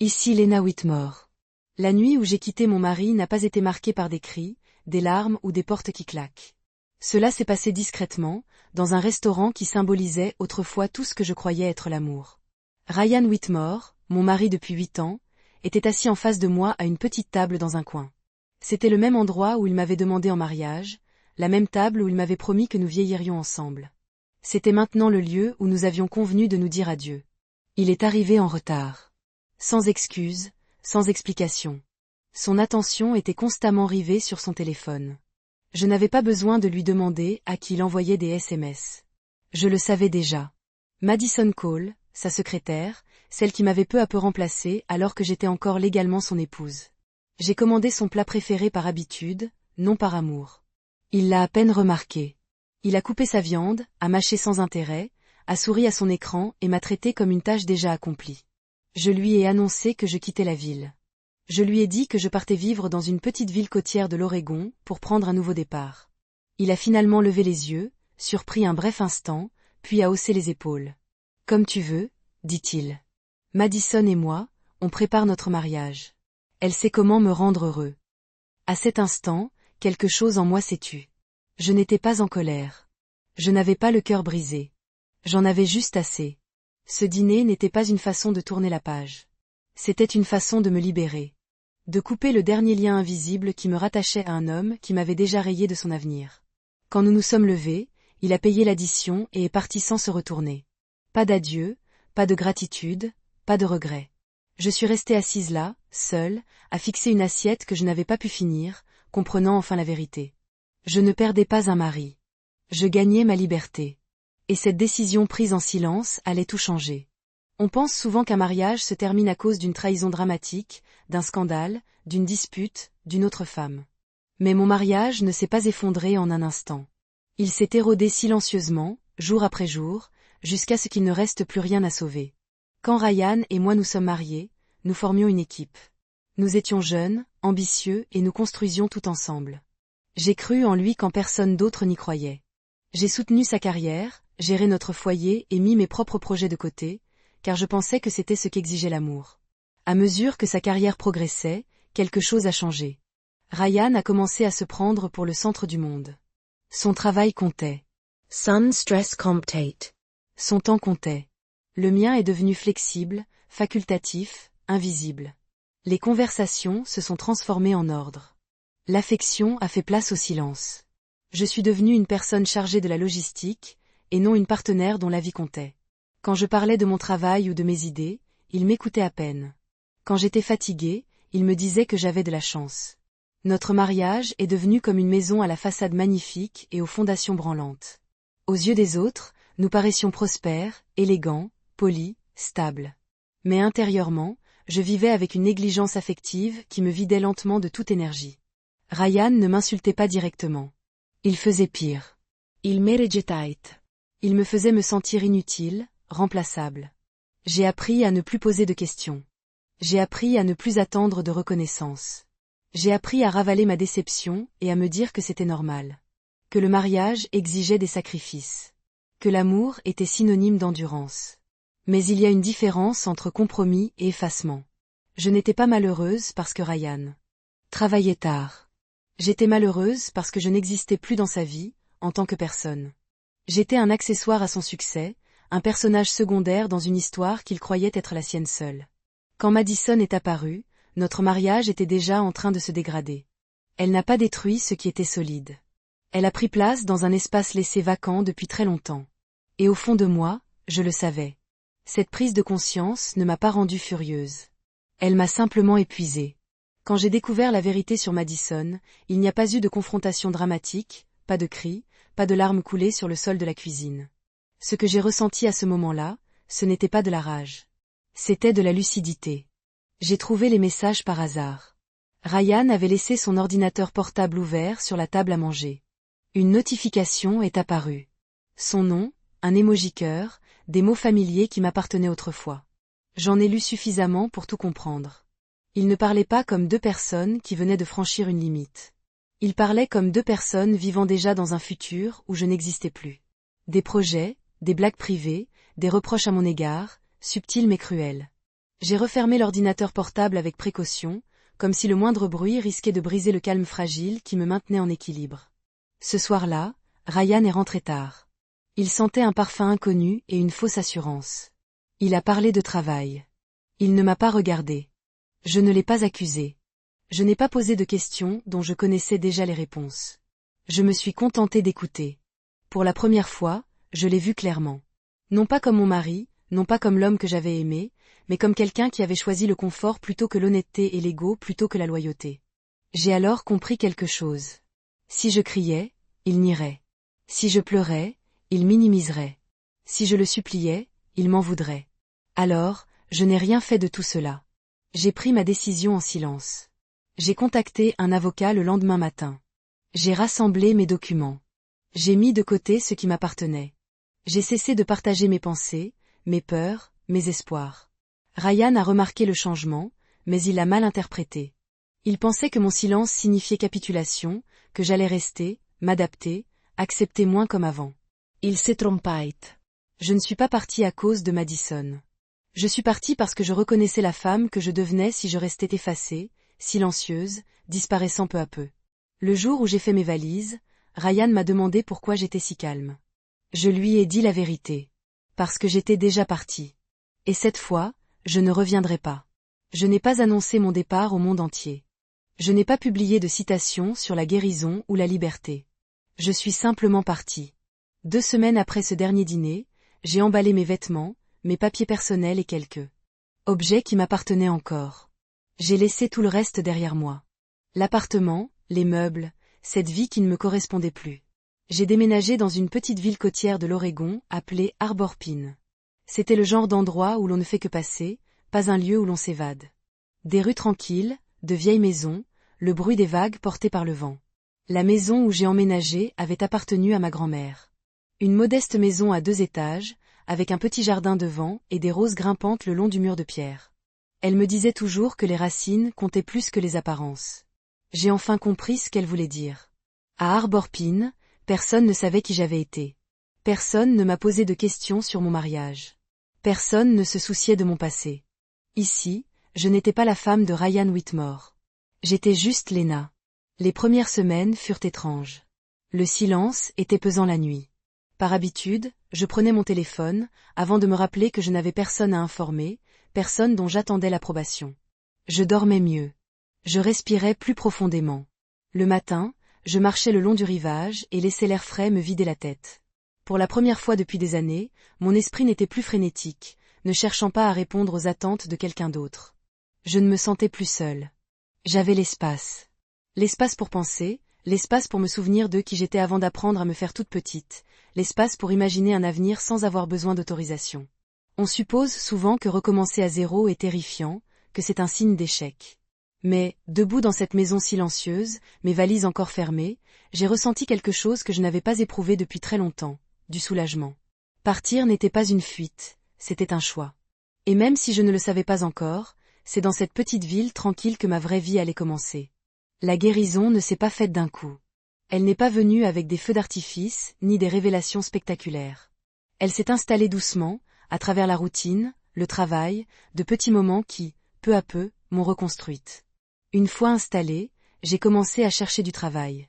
Ici Lena Whitmore. La nuit où j'ai quitté mon mari n'a pas été marquée par des cris, des larmes ou des portes qui claquent. Cela s'est passé discrètement, dans un restaurant qui symbolisait autrefois tout ce que je croyais être l'amour. Ryan Whitmore, mon mari depuis 8 ans, était assis en face de moi à une petite table dans un coin. C'était le même endroit où il m'avait demandé en mariage, la même table où il m'avait promis que nous vieillirions ensemble. C'était maintenant le lieu où nous avions convenu de nous dire adieu. Il est arrivé en retard. Sans excuse, sans explication. Son attention était constamment rivée sur son téléphone. Je n'avais pas besoin de lui demander à qui il envoyait des SMS. Je le savais déjà. Madison Cole, sa secrétaire, celle qui m'avait peu à peu remplacée alors que j'étais encore légalement son épouse. J'ai commandé son plat préféré par habitude, non par amour. Il l'a à peine remarqué. Il a coupé sa viande, a mâché sans intérêt, a souri à son écran et m'a traité comme une tâche déjà accomplie. Je lui ai annoncé que je quittais la ville. Je lui ai dit que je partais vivre dans une petite ville côtière de l'Oregon pour prendre un nouveau départ. Il a finalement levé les yeux, surpris un bref instant, puis a haussé les épaules. « Comme tu veux, » dit-il. Madison et moi, on prépare notre mariage. Elle sait comment me rendre heureux. À cet instant, quelque chose en moi s'est tu. Je n'étais pas en colère. Je n'avais pas le cœur brisé. J'en avais juste assez. Ce dîner n'était pas une façon de tourner la page. C'était une façon de me libérer. De couper le dernier lien invisible qui me rattachait à un homme qui m'avait déjà rayé de son avenir. Quand nous nous sommes levés, il a payé l'addition et est parti sans se retourner. Pas d'adieu, pas de gratitude, pas de regret. Je suis restée assise là, seule, à fixer une assiette que je n'avais pas pu finir, comprenant enfin la vérité. Je ne perdais pas un mari. Je gagnais ma liberté. Et cette décision prise en silence allait tout changer. On pense souvent qu'un mariage se termine à cause d'une trahison dramatique, d'un scandale, d'une dispute, d'une autre femme. Mais mon mariage ne s'est pas effondré en un instant. Il s'est érodé silencieusement, jour après jour, jusqu'à ce qu'il ne reste plus rien à sauver. Quand Ryan et moi nous sommes mariés, nous formions une équipe. Nous étions jeunes, ambitieux et nous construisions tout ensemble. J'ai cru en lui quand personne d'autre n'y croyait. J'ai soutenu sa carrière, géré notre foyer et mis mes propres projets de côté, car je pensais que c'était ce qu'exigeait l'amour. À mesure que sa carrière progressait, quelque chose a changé. Ryan a commencé à se prendre pour le centre du monde. Son travail comptait. Sun stress comptate. Son temps comptait. Le mien est devenu flexible, facultatif, invisible. Les conversations se sont transformées en ordre. L'affection a fait place au silence. Je suis devenue une personne chargée de la logistique, et non une partenaire dont la vie comptait. Quand je parlais de mon travail ou de mes idées, il m'écoutait à peine. Quand j'étais fatiguée, il me disait que j'avais de la chance. Notre mariage est devenu comme une maison à la façade magnifique et aux fondations branlantes. Aux yeux des autres, nous paraissions prospères, élégants, polis, stables. Mais intérieurement, je vivais avec une négligence affective qui me vidait lentement de toute énergie. Ryan ne m'insultait pas directement. Il faisait pire. Il merigetait. Il me faisait me sentir inutile, remplaçable. J'ai appris à ne plus poser de questions. J'ai appris à ne plus attendre de reconnaissance. J'ai appris à ravaler ma déception et à me dire que c'était normal. Que le mariage exigeait des sacrifices. Que l'amour était synonyme d'endurance. Mais il y a une différence entre compromis et effacement. Je n'étais pas malheureuse parce que Ryan travaillait tard. J'étais malheureuse parce que je n'existais plus dans sa vie, en tant que personne. J'étais un accessoire à son succès, un personnage secondaire dans une histoire qu'il croyait être la sienne seule. Quand Madison est apparue, notre mariage était déjà en train de se dégrader. Elle n'a pas détruit ce qui était solide. Elle a pris place dans un espace laissé vacant depuis très longtemps. Et au fond de moi, je le savais. Cette prise de conscience ne m'a pas rendue furieuse. Elle m'a simplement épuisée. Quand j'ai découvert la vérité sur Madison, il n'y a pas eu de confrontation dramatique, pas de cris, pas de larmes coulées sur le sol de la cuisine. Ce que j'ai ressenti à ce moment-là, ce n'était pas de la rage. C'était de la lucidité. J'ai trouvé les messages par hasard. Ryan avait laissé son ordinateur portable ouvert sur la table à manger. Une notification est apparue. Son nom, un emoji cœur, des mots familiers qui m'appartenaient autrefois. J'en ai lu suffisamment pour tout comprendre. Il ne parlait pas comme deux personnes qui venaient de franchir une limite. Il parlait comme deux personnes vivant déjà dans un futur où je n'existais plus. Des projets, des blagues privées, des reproches à mon égard, subtils mais cruels. J'ai refermé l'ordinateur portable avec précaution, comme si le moindre bruit risquait de briser le calme fragile qui me maintenait en équilibre. Ce soir-là, Ryan est rentré tard. Il sentait un parfum inconnu et une fausse assurance. Il a parlé de travail. Il ne m'a pas regardé. Je ne l'ai pas accusé. Je n'ai pas posé de questions dont je connaissais déjà les réponses. Je me suis contenté d'écouter. Pour la première fois, je l'ai vu clairement. Non pas comme mon mari, non pas comme l'homme que j'avais aimé, mais comme quelqu'un qui avait choisi le confort plutôt que l'honnêteté et l'ego plutôt que la loyauté. J'ai alors compris quelque chose. Si je criais, il nierait. Si je pleurais, il minimiserait. Si je le suppliais, il m'en voudrait. Alors, je n'ai rien fait de tout cela. J'ai pris ma décision en silence. J'ai contacté un avocat le lendemain matin. J'ai rassemblé mes documents. J'ai mis de côté ce qui m'appartenait. J'ai cessé de partager mes pensées, mes peurs, mes espoirs. Ryan a remarqué le changement, mais il l'a mal interprété. Il pensait que mon silence signifiait capitulation, que j'allais rester, m'adapter, accepter moins comme avant. Il s'est trompé. Je ne suis pas partie à cause de Madison. Je suis partie parce que je reconnaissais la femme que je devenais si je restais effacée, silencieuse, disparaissant peu à peu. Le jour où j'ai fait mes valises, Ryan m'a demandé pourquoi j'étais si calme. Je lui ai dit la vérité. Parce que j'étais déjà partie. Et cette fois, je ne reviendrai pas. Je n'ai pas annoncé mon départ au monde entier. Je n'ai pas publié de citation sur la guérison ou la liberté. Je suis simplement partie. 2 semaines après ce dernier dîner, j'ai emballé mes vêtements, mes papiers personnels et quelques objets qui m'appartenaient encore. J'ai laissé tout le reste derrière moi. L'appartement, les meubles, cette vie qui ne me correspondait plus. J'ai déménagé dans une petite ville côtière de l'Oregon, appelée Harbor Pine. C'était le genre d'endroit où l'on ne fait que passer, pas un lieu où l'on s'évade. Des rues tranquilles, de vieilles maisons, le bruit des vagues portées par le vent. La maison où j'ai emménagé avait appartenu à ma grand-mère. Une modeste maison à 2 étages, avec un petit jardin devant et des roses grimpantes le long du mur de pierre. Elle me disait toujours que les racines comptaient plus que les apparences. J'ai enfin compris ce qu'elle voulait dire. À Harbor Pine, personne ne savait qui j'avais été. Personne ne m'a posé de questions sur mon mariage. Personne ne se souciait de mon passé. Ici, je n'étais pas la femme de Ryan Whitmore. J'étais juste Lena. Les premières semaines furent étranges. Le silence était pesant la nuit. Par habitude, je prenais mon téléphone, avant de me rappeler que je n'avais personne à informer, personne dont j'attendais l'approbation. Je dormais mieux. Je respirais plus profondément. Le matin, je marchais le long du rivage et laissais l'air frais me vider la tête. Pour la première fois depuis des années, mon esprit n'était plus frénétique, ne cherchant pas à répondre aux attentes de quelqu'un d'autre. Je ne me sentais plus seule. J'avais l'espace. L'espace pour penser, l'espace pour me souvenir de qui j'étais avant d'apprendre à me faire toute petite, l'espace pour imaginer un avenir sans avoir besoin d'autorisation. On suppose souvent que recommencer à zéro est terrifiant, que c'est un signe d'échec. Mais, debout dans cette maison silencieuse, mes valises encore fermées, j'ai ressenti quelque chose que je n'avais pas éprouvé depuis très longtemps, du soulagement. Partir n'était pas une fuite, c'était un choix. Et même si je ne le savais pas encore, c'est dans cette petite ville tranquille que ma vraie vie allait commencer. La guérison ne s'est pas faite d'un coup. Elle n'est pas venue avec des feux d'artifice, ni des révélations spectaculaires. Elle s'est installée doucement, à travers la routine, le travail, de petits moments qui, peu à peu, m'ont reconstruite. Une fois installée, j'ai commencé à chercher du travail.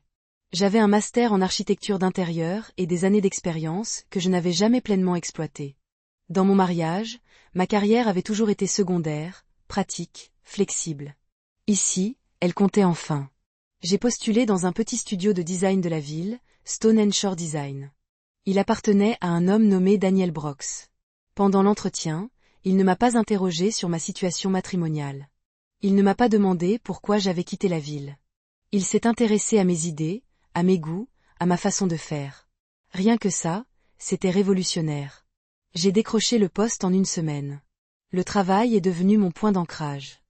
J'avais un master en architecture d'intérieur et des années d'expérience que je n'avais jamais pleinement exploitées. Dans mon mariage, ma carrière avait toujours été secondaire, pratique, flexible. Ici, elle comptait enfin. J'ai postulé dans un petit studio de design de la ville, Stone & Shore Design. Il appartenait à un homme nommé Daniel Brox. Pendant l'entretien, il ne m'a pas interrogé sur ma situation matrimoniale. Il ne m'a pas demandé pourquoi j'avais quitté la ville. Il s'est intéressé à mes idées, à mes goûts, à ma façon de faire. Rien que ça, c'était révolutionnaire. J'ai décroché le poste en 1 semaine. Le travail est devenu mon point d'ancrage.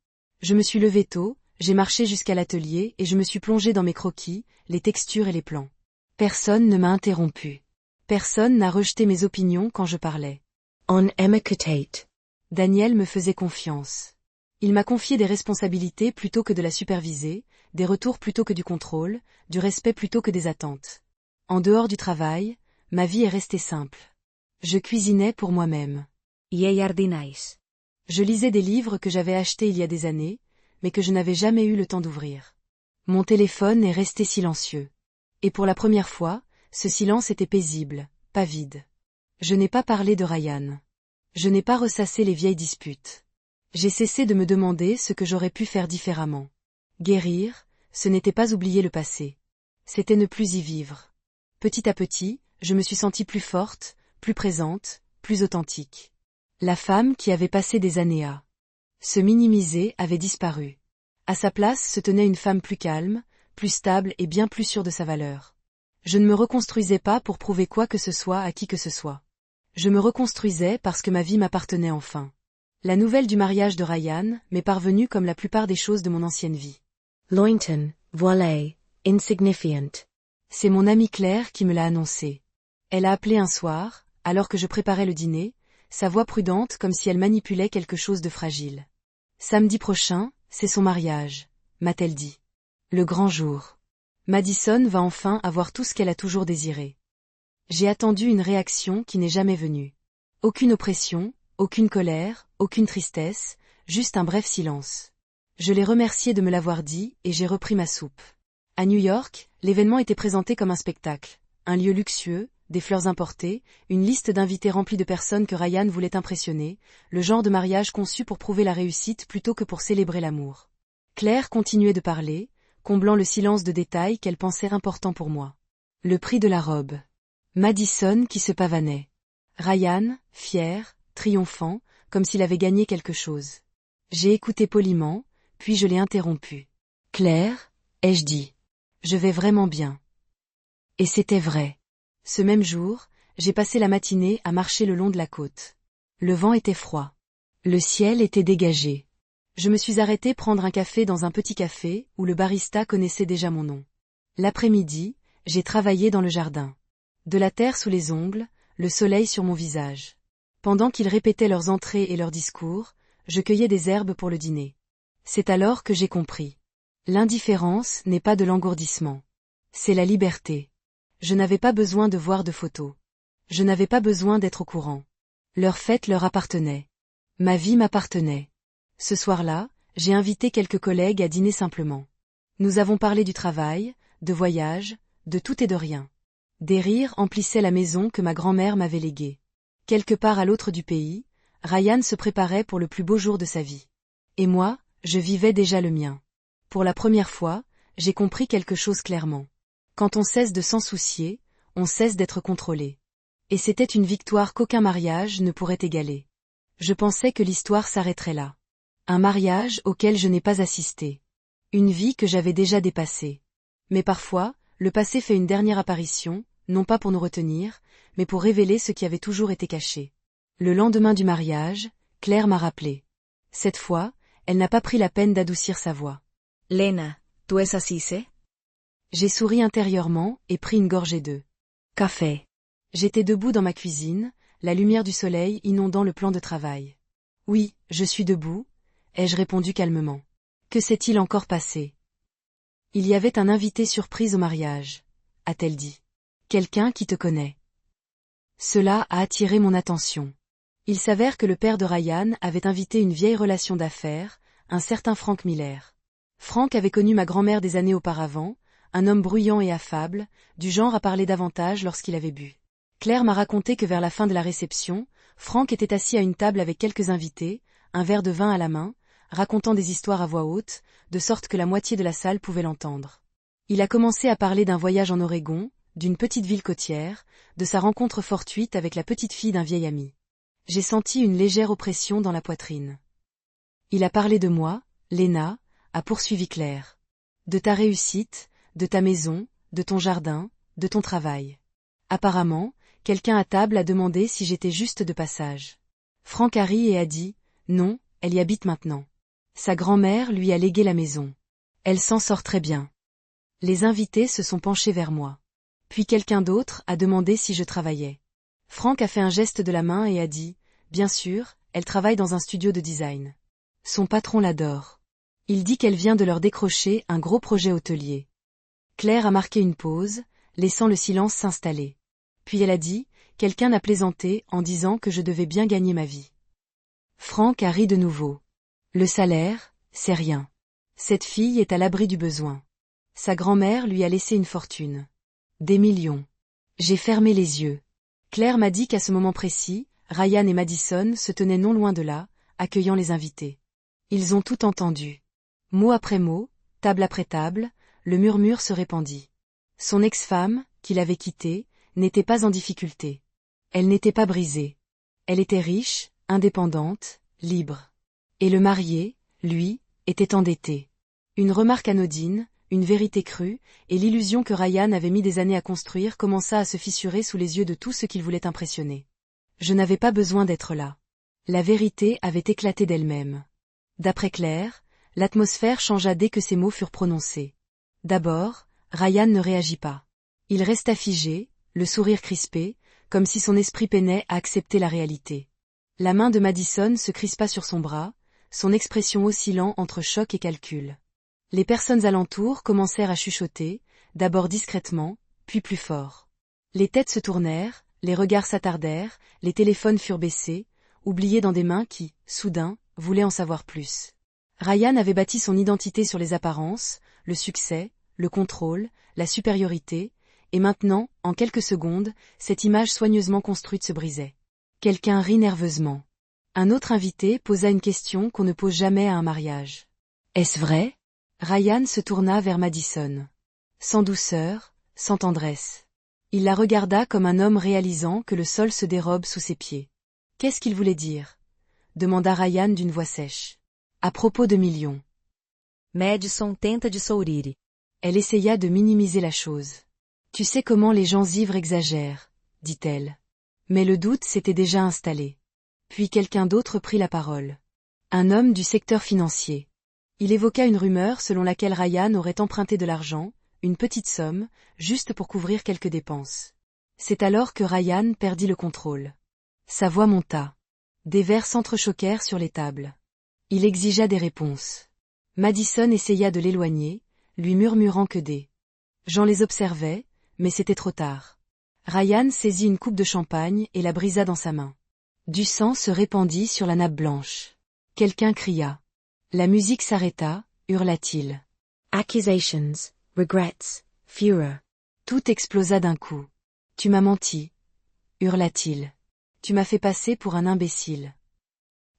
Je me suis levée tôt, j'ai marché jusqu'à l'atelier et je me suis plongée dans mes croquis, les textures et les plans. Personne ne m'a interrompu. Personne n'a rejeté mes opinions quand je parlais. On Emmett. Daniel me faisait confiance. Il m'a confié des responsabilités plutôt que de la superviser, des retours plutôt que du contrôle, du respect plutôt que des attentes. En dehors du travail, ma vie est restée simple. Je cuisinais pour moi-même. Jardinais. Je lisais des livres que j'avais achetés il y a des années, mais que je n'avais jamais eu le temps d'ouvrir. Mon téléphone est resté silencieux. Et pour la première fois, ce silence était paisible, pas vide. Je n'ai pas parlé de Ryan. Je n'ai pas ressassé les vieilles disputes. J'ai cessé de me demander ce que j'aurais pu faire différemment. Guérir, ce n'était pas oublier le passé. C'était ne plus y vivre. Petit à petit, je me suis sentie plus forte, plus présente, plus authentique. La femme qui avait passé des années à se minimiser avait disparu. À sa place se tenait une femme plus calme, plus stable et bien plus sûre de sa valeur. Je ne me reconstruisais pas pour prouver quoi que ce soit à qui que ce soit. Je me reconstruisais parce que ma vie m'appartenait enfin. La nouvelle du mariage de Ryan m'est parvenue comme la plupart des choses de mon ancienne vie. Lointon, voilé, insignifiant. C'est mon amie Claire qui me l'a annoncé. Elle a appelé un soir, alors que je préparais le dîner, sa voix prudente comme si elle manipulait quelque chose de fragile. Samedi prochain, c'est son mariage, m'a-t-elle dit. Le grand jour. Madison va enfin avoir tout ce qu'elle a toujours désiré. J'ai attendu une réaction qui n'est jamais venue. Aucune oppression, aucune colère, aucune tristesse, juste un bref silence. Je l'ai remerciée de me l'avoir dit et j'ai repris ma soupe. À New York, l'événement était présenté comme un spectacle. Un lieu luxueux, des fleurs importées, une liste d'invités remplie de personnes que Ryan voulait impressionner, le genre de mariage conçu pour prouver la réussite plutôt que pour célébrer l'amour. Claire continuait de parler, comblant le silence de détails qu'elle pensait importants pour moi. Le prix de la robe. Madison qui se pavanait. Ryan, fier, triomphant, comme s'il avait gagné quelque chose. J'ai écouté poliment, puis je l'ai interrompu. Claire, ai-je dit. Je vais vraiment bien. Et c'était vrai. Ce même jour, j'ai passé la matinée à marcher le long de la côte. Le vent était froid. Le ciel était dégagé. Je me suis arrêtée prendre un café dans un petit café où le barista connaissait déjà mon nom. L'après-midi, j'ai travaillé dans le jardin. De la terre sous les ongles, le soleil sur mon visage. Pendant qu'ils répétaient leurs entrées et leurs discours, je cueillais des herbes pour le dîner. C'est alors que j'ai compris. L'indifférence n'est pas de l'engourdissement. C'est la liberté. Je n'avais pas besoin de voir de photos. Je n'avais pas besoin d'être au courant. Leur fête leur appartenait. Ma vie m'appartenait. Ce soir-là, j'ai invité quelques collègues à dîner simplement. Nous avons parlé du travail, de voyage, de tout et de rien. Des rires emplissaient la maison que ma grand-mère m'avait léguée. Quelque part à l'autre du pays, Ryan se préparait pour le plus beau jour de sa vie. Et moi, je vivais déjà le mien. Pour la première fois, j'ai compris quelque chose clairement. Quand on cesse de s'en soucier, on cesse d'être contrôlé. Et c'était une victoire qu'aucun mariage ne pourrait égaler. Je pensais que l'histoire s'arrêterait là. Un mariage auquel je n'ai pas assisté. Une vie que j'avais déjà dépassée. Mais parfois, le passé fait une dernière apparition, non pas pour nous retenir, mais pour révéler ce qui avait toujours été caché. Le lendemain du mariage, Claire m'a rappelé. Cette fois, elle n'a pas pris la peine d'adoucir sa voix. Lena, tu es así, c'est? J'ai souri intérieurement et pris une gorgée de Café. J'étais debout dans ma cuisine, la lumière du soleil inondant le plan de travail. Oui, je suis debout, ai-je répondu calmement. Que s'est-il encore passé? Il y avait un invité surprise au mariage, a-t-elle dit. Quelqu'un qui te connaît. Cela a attiré mon attention. Il s'avère que le père de Ryan avait invité une vieille relation d'affaires, un certain Frank Miller. Frank avait connu ma grand-mère des années auparavant, un homme bruyant et affable, du genre à parler davantage lorsqu'il avait bu. Claire m'a raconté que vers la fin de la réception, Frank était assis à une table avec quelques invités, un verre de vin à la main, racontant des histoires à voix haute, de sorte que la moitié de la salle pouvait l'entendre. Il a commencé à parler d'un voyage en Oregon, d'une petite ville côtière, de sa rencontre fortuite avec la petite fille d'un vieil ami. J'ai senti une légère oppression dans la poitrine. Il a parlé de moi, Lena, a poursuivi Claire. De ta réussite, de ta maison, de ton jardin, de ton travail. Apparemment, quelqu'un à table a demandé si j'étais juste de passage. Frank a ri et a dit, non, elle y habite maintenant. Sa grand-mère lui a légué la maison. Elle s'en sort très bien. Les invités se sont penchés vers moi. Puis quelqu'un d'autre a demandé si je travaillais. Frank a fait un geste de la main et a dit, bien sûr, elle travaille dans un studio de design. Son patron l'adore. Il dit qu'elle vient de leur décrocher un gros projet hôtelier. Claire a marqué une pause, laissant le silence s'installer. Puis elle a dit, quelqu'un a plaisanté en disant que je devais bien gagner ma vie. Frank a ri de nouveau. Le salaire, c'est rien. Cette fille est à l'abri du besoin. Sa grand-mère lui a laissé une fortune. Des millions. J'ai fermé les yeux. Claire m'a dit qu'à ce moment précis, Ryan et Madison se tenaient non loin de là, accueillant les invités. Ils ont tout entendu. Mot après mot, table après table, le murmure se répandit. Son ex-femme, qu'il avait quittée, n'était pas en difficulté. Elle n'était pas brisée. Elle était riche, indépendante, libre. Et le marié, lui, était endetté. Une remarque anodine, une vérité crue, et l'illusion que Ryan avait mis des années à construire commença à se fissurer sous les yeux de tous ceux qu'il voulait impressionner. Je n'avais pas besoin d'être là. La vérité avait éclaté d'elle-même. D'après Claire, l'atmosphère changea dès que ces mots furent prononcés. D'abord, Ryan ne réagit pas. Il resta figé, le sourire crispé, comme si son esprit peinait à accepter la réalité. La main de Madison se crispa sur son bras, son expression oscillant entre choc et calcul. Les personnes alentour commencèrent à chuchoter, d'abord discrètement, puis plus fort. Les têtes se tournèrent, les regards s'attardèrent, les téléphones furent baissés, oubliés dans des mains qui, soudain, voulaient en savoir plus. Ryan avait bâti son identité sur les apparences, le succès, le contrôle, la supériorité, et maintenant, en quelques secondes, cette image soigneusement construite se brisait. Quelqu'un rit nerveusement. Un autre invité posa une question qu'on ne pose jamais à un mariage. « Est-ce vrai ?» Ryan se tourna vers Madison. Sans douceur, sans tendresse. Il la regarda comme un homme réalisant que le sol se dérobe sous ses pieds. « Qu'est-ce qu'il voulait dire ?» demanda Ryan d'une voix sèche. « À propos de millions. » Madison tenta de sorrir. Elle essaya de minimiser la chose. « Tu sais comment les gens ivres exagèrent, » dit-elle. Mais le doute s'était déjà installé. Puis quelqu'un d'autre prit la parole. Un homme du secteur financier. Il évoqua une rumeur selon laquelle Ryan aurait emprunté de l'argent, une petite somme, juste pour couvrir quelques dépenses. C'est alors que Ryan perdit le contrôle. Sa voix monta. Des verres s'entrechoquèrent sur les tables. Il exigea des réponses. Madison essaya de l'éloigner, lui murmurant que des gens les observaient, mais c'était trop tard. Ryan saisit une coupe de champagne et la brisa dans sa main. Du sang se répandit sur la nappe blanche. Quelqu'un cria. La musique s'arrêta, hurla-t-il. Accusations, regrets, fureur. Tout explosa d'un coup. Tu m'as menti, hurla-t-il. Tu m'as fait passer pour un imbécile.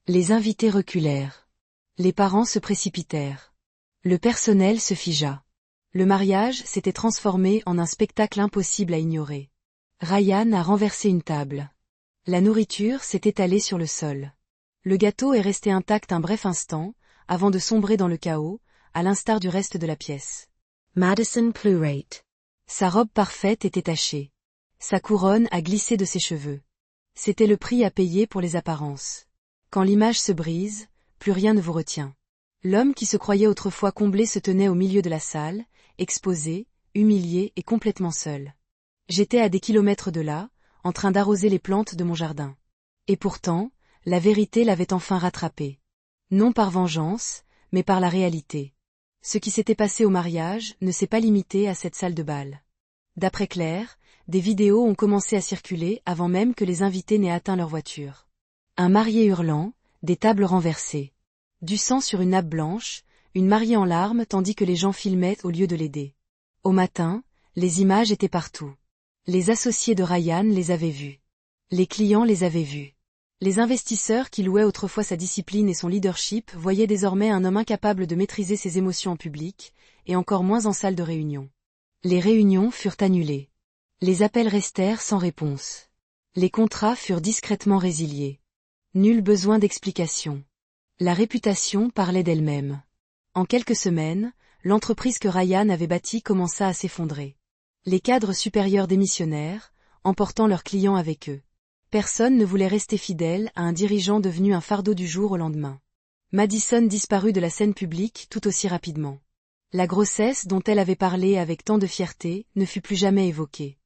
Les invités reculèrent. Les parents se précipitèrent. Le personnel se figea. Le mariage s'était transformé en un spectacle impossible à ignorer. Ryan a renversé une table. La nourriture s'est étalée sur le sol. Le gâteau est resté intact un bref instant, avant de sombrer dans le chaos, à l'instar du reste de la pièce. Madison pleurate. Sa robe parfaite était tachée. Sa couronne a glissé de ses cheveux. C'était le prix à payer pour les apparences. Quand l'image se brise, plus rien ne vous retient. L'homme qui se croyait autrefois comblé se tenait au milieu de la salle, exposé, humilié et complètement seul. J'étais à des kilomètres de là, en train d'arroser les plantes de mon jardin. Et pourtant, la vérité l'avait enfin rattrapé. Non par vengeance, mais par la réalité. Ce qui s'était passé au mariage ne s'est pas limité à cette salle de bal. D'après Claire, des vidéos ont commencé à circuler avant même que les invités n'aient atteint leur voiture. Un marié hurlant, des tables renversées. Du sang sur une nappe blanche, une mariée en larmes tandis que les gens filmaient au lieu de l'aider. Au matin, les images étaient partout. Les associés de Ryan les avaient vus. Les clients les avaient vus. Les investisseurs qui louaient autrefois sa discipline et son leadership voyaient désormais un homme incapable de maîtriser ses émotions en public, et encore moins en salle de réunion. Les réunions furent annulées. Les appels restèrent sans réponse. Les contrats furent discrètement résiliés. Nul besoin d'explication. La réputation parlait d'elle-même. En quelques semaines, l'entreprise que Ryan avait bâtie commença à s'effondrer. Les cadres supérieurs démissionnèrent, emportant leurs clients avec eux. Personne ne voulait rester fidèle à un dirigeant devenu un fardeau du jour au lendemain. Madison disparut de la scène publique tout aussi rapidement. La grossesse dont elle avait parlé avec tant de fierté ne fut plus jamais évoquée.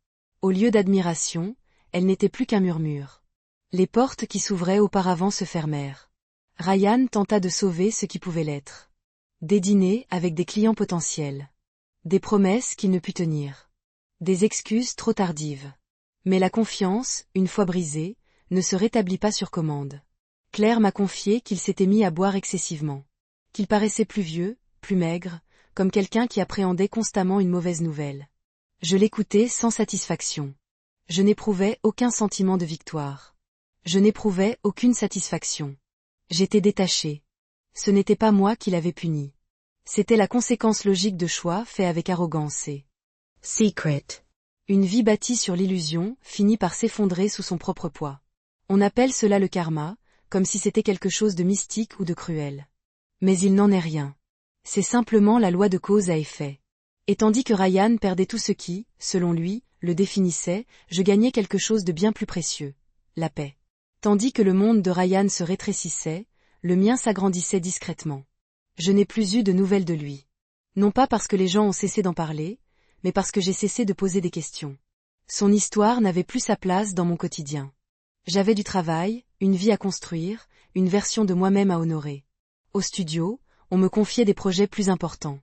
Au lieu d'admiration, elle n'était plus qu'un murmure. Les portes qui s'ouvraient auparavant se fermèrent. Ryan tenta de sauver ce qui pouvait l'être. Des dîners avec des clients potentiels. Des promesses qu'il ne put tenir. Des excuses trop tardives. Mais la confiance, une fois brisée, ne se rétablit pas sur commande. Claire m'a confié qu'il s'était mis à boire excessivement. Qu'il paraissait plus vieux, plus maigre, comme quelqu'un qui appréhendait constamment une mauvaise nouvelle. Je l'écoutais sans satisfaction. Je n'éprouvais aucun sentiment de victoire. Je n'éprouvais aucune satisfaction. J'étais détachée. Ce n'était pas moi qui l'avais puni. C'était la conséquence logique de choix faits avec arrogance et Secret. une vie bâtie sur l'illusion finit par s'effondrer sous son propre poids. On appelle cela le karma, comme si c'était quelque chose de mystique ou de cruel. Mais il n'en est rien. C'est simplement la loi de cause à effet. Et tandis que Ryan perdait tout ce qui, selon lui, le définissait, je gagnais quelque chose de bien plus précieux, la paix. Tandis que le monde de Ryan se rétrécissait, le mien s'agrandissait discrètement. Je n'ai plus eu de nouvelles de lui. Non pas parce que les gens ont cessé d'en parler, mais parce que j'ai cessé de poser des questions. Son histoire n'avait plus sa place dans mon quotidien. J'avais du travail, une vie à construire, une version de moi-même à honorer. Au studio, on me confiait des projets plus importants.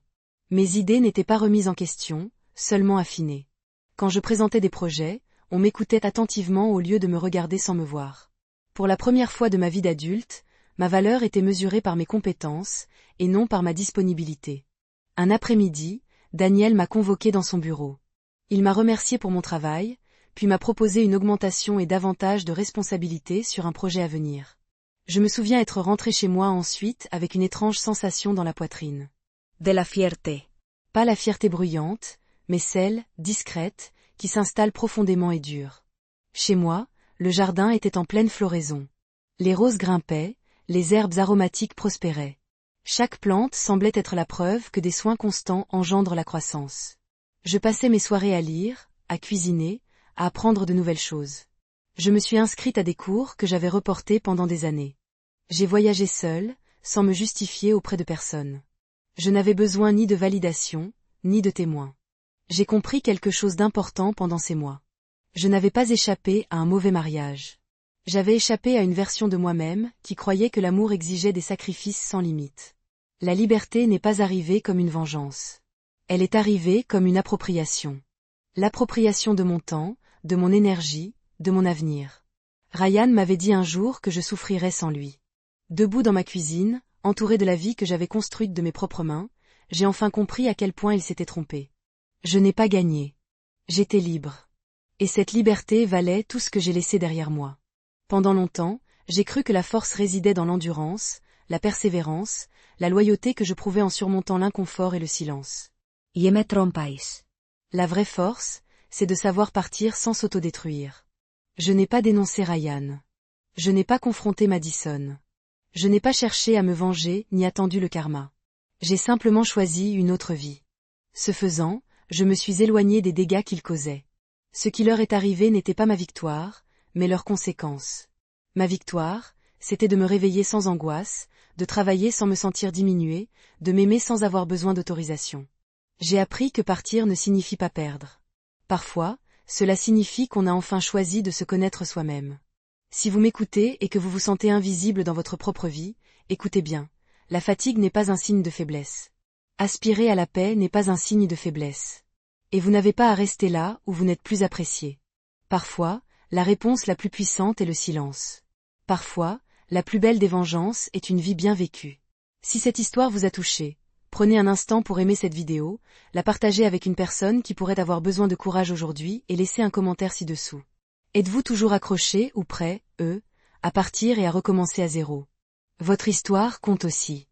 Mes idées n'étaient pas remises en question, seulement affinées. Quand je présentais des projets, on m'écoutait attentivement au lieu de me regarder sans me voir. Pour la première fois de ma vie d'adulte, ma valeur était mesurée par mes compétences, et non par ma disponibilité. Un après-midi, Daniel m'a convoqué dans son bureau. Il m'a remercié pour mon travail, puis m'a proposé une augmentation et davantage de responsabilités sur un projet à venir. Je me souviens être rentré chez moi ensuite avec une étrange sensation dans la poitrine. De la fierté. Pas la fierté bruyante, mais celle, discrète, qui s'installe profondément et dure. Chez moi, le jardin était en pleine floraison. Les roses grimpaient, les herbes aromatiques prospéraient. Chaque plante semblait être la preuve que des soins constants engendrent la croissance. Je passais mes soirées à lire, à cuisiner, à apprendre de nouvelles choses. Je me suis inscrite à des cours que j'avais reportés pendant des années. J'ai voyagé seule, sans me justifier auprès de personne. Je n'avais besoin ni de validation, ni de témoins. J'ai compris quelque chose d'important pendant ces mois. Je n'avais pas échappé à un mauvais mariage. J'avais échappé à une version de moi-même qui croyait que l'amour exigeait des sacrifices sans limite. La liberté n'est pas arrivée comme une vengeance. Elle est arrivée comme une appropriation. L'appropriation de mon temps, de mon énergie, de mon avenir. Ryan m'avait dit un jour que je souffrirais sans lui. Debout dans ma cuisine, entouré de la vie que j'avais construite de mes propres mains, j'ai enfin compris à quel point il s'était trompé. Je n'ai pas gagné. J'étais libre. Et cette liberté valait tout ce que j'ai laissé derrière moi. Pendant longtemps, j'ai cru que la force résidait dans l'endurance, la persévérance, la loyauté que je prouvais en surmontant l'inconfort et le silence. Je me trompais. La vraie force, c'est de savoir partir sans s'autodétruire. Je n'ai pas dénoncé Ryan. Je n'ai pas confronté Madison. Je n'ai pas cherché à me venger ni attendu le karma. J'ai simplement choisi une autre vie. Ce faisant, je me suis éloigné des dégâts qu'ils causaient. Ce qui leur est arrivé n'était pas ma victoire, mais leurs conséquences. Ma victoire, c'était de me réveiller sans angoisse, de travailler sans me sentir diminué, de m'aimer sans avoir besoin d'autorisation. J'ai appris que partir ne signifie pas perdre. Parfois, cela signifie qu'on a enfin choisi de se connaître soi-même. Si vous m'écoutez et que vous vous sentez invisible dans votre propre vie, écoutez bien, la fatigue n'est pas un signe de faiblesse. Aspirer à la paix n'est pas un signe de faiblesse. Et vous n'avez pas à rester là où vous n'êtes plus apprécié. Parfois, la réponse la plus puissante est le silence. Parfois, la plus belle des vengeances est une vie bien vécue. Si cette histoire vous a touché, prenez un instant pour aimer cette vidéo, la partager avec une personne qui pourrait avoir besoin de courage aujourd'hui et laisser un commentaire ci-dessous. Êtes-vous toujours accroché ou prêt, à partir et à recommencer à zéro? Votre histoire compte aussi.